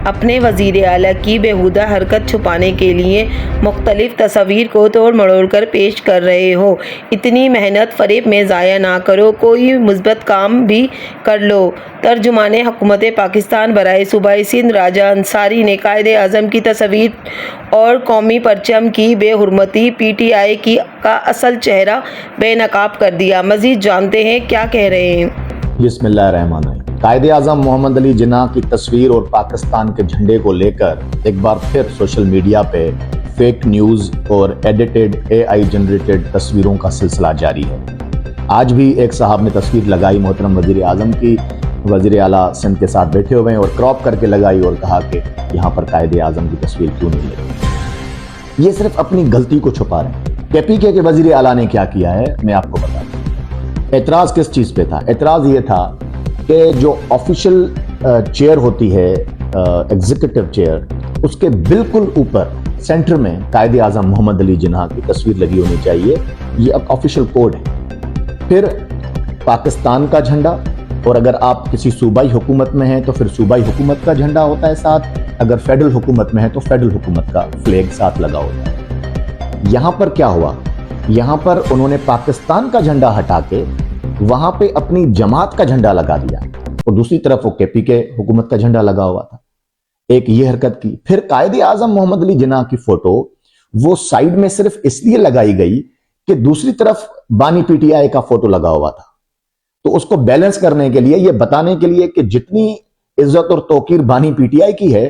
अपने वज़ीर आला की बेहुदा हरकत छुपाने के लिए मुख्तलिफ तस्वीर को तोड़ मरोड़ कर पेश कर रहे हो। इतनी मेहनत फ़रेब में ज़ाया ना करो, कोई मुस्बत काम भी कर लो। तर्जुमाने हुकूमत पाकिस्तान बराए सूबाई सिंध राजा अंसारी ने कायदे आज़म की तस्वीर और कौमी परचम की बेहुरमती PTI का असल चेहरा बेनकाब कर दिया। मज़ीद जानते हैं क्या कह रहे हैं। बिस्मिल्लाहिर्रहमानिर्रहीम। कायदे आज़म मोहम्मद अली जिन्ना की तस्वीर और पाकिस्तान के झंडे को लेकर एक बार फिर सोशल मीडिया पे फेक न्यूज़ और एडिटेड AI जनरेटेड तस्वीरों का सिलसिला जारी है। आज भी एक साहब ने तस्वीर लगाई मोहतरम वज़ीर आज़म की, वज़ीर आला सिंध के साथ बैठे हुए हैं और क्रॉप करके लगाई और कहा कि यहाँ पर कायदे आज़म की तस्वीर क्यों नहीं लगी। ये सिर्फ अपनी गलती को छुपा रहे हैं। KPK के वज़ीर आला ने क्या किया है मैं आपको बता दूं। एतराज़ किस चीज़ पे था? एतराज़ ये था कि जो ऑफिशियल चेयर होती है, एग्जीक्यूटिव चेयर, उसके बिल्कुल ऊपर सेंटर में कायदे आज़म मोहम्मद अली जिन्ना की तस्वीर लगी होनी चाहिए। ये अब ऑफिशियल कोड है। फिर पाकिस्तान का झंडा, और अगर आप किसी सूबाई हुकूमत में हैं तो फिर सूबाई हुकूमत का झंडा होता है साथ, अगर फेडरल हुकूमत में है तो फेडरल हुकूमत का फ्लैग साथ लगा होता है। यहां पर क्या हुआ? यहां पर उन्होंने पाकिस्तान का झंडा हटा के वहां पे अपनी जमात का झंडा लगा दिया और दूसरी तरफ वो KPK हुकूमत का झंडा लगा हुआ था। एक ये हरकत की। फिर कायदे आज़म मोहम्मद अली जिन्ना की फोटो वो साइड में सिर्फ इसलिए लगाई गई कि दूसरी तरफ बानी PTI का फोटो लगा हुआ था, तो उसको बैलेंस करने के लिए, ये बताने के लिए कि जितनी इज्जत और तौकीर बानी PTI की है,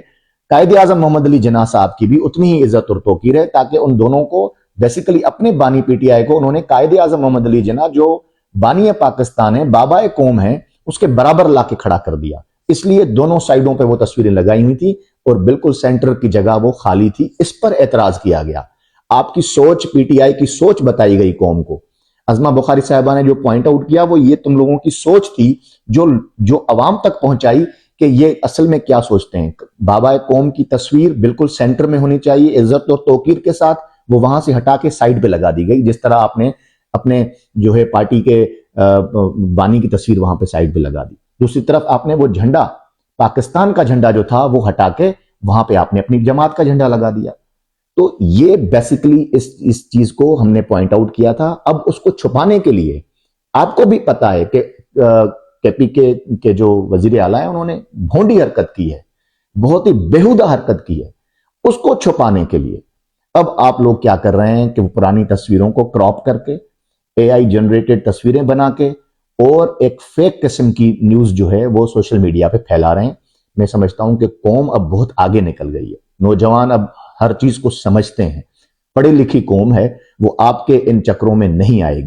कायदे आज़म मोहम्मद अली जिन्ना साहब की भी उतनी ही इज्जत और तौकीर है, ताकि उन दोनों को बेसिकली अपने बानी PTI को उन्होंने कायदे आज़म मोहम्मद अली जिन्ना जो बानी पाकिस्तान है, बाबाए कौम है, उसके बराबर लाके खड़ा कर दिया। इसलिए दोनों साइडों पे वो तस्वीरें लगाई हुई थी और बिल्कुल सेंटर की जगह वो खाली थी। इस पर एतराज किया गया। आपकी सोच, PTI की सोच बताई गई कौम को। अज़मा बुखारी साहिबा ने जो पॉइंट आउट किया वो ये तुम लोगों की सोच थी जो अवाम तक पहुंचाई कि ये असल में क्या सोचते हैं। बाबाए कौम की तस्वीर बिल्कुल सेंटर में होनी चाहिए, इज्जत और तौकीर के साथ, वो वहां से हटा के साइड पे लगा दी गई, जिस तरह आपने अपने जो है पार्टी के बानी की तस्वीर वहां पे साइड पे लगा दी। दूसरी तरफ आपने वो झंडा, पाकिस्तान का झंडा जो था वो हटा के वहां पे आपने अपनी जमात का झंडा लगा दिया। तो ये बेसिकली इस चीज को हमने पॉइंट आउट किया था। अब उसको छुपाने के लिए आपको भी पता है कि KPK के जो वजीर आला है उन्होंने भोंडी हरकत की है, बहुत ही बेहुदा हरकत की है। उसको छुपाने के लिए अब आप लोग क्या कर रहे हैं कि वो पुरानी तस्वीरों को क्रॉप करके AI जनरेटेड तस्वीरें बना के और एक फेक किस्म की न्यूज जो है वो सोशल मीडिया पे फैला रहे हैं। मैं समझता हूं कि कौम अब बहुत आगे निकल गई है। नौजवान अब हर चीज को समझते हैं, पढ़ी लिखी कौम है, वो आपके इन चक्रों में नहीं आएगी।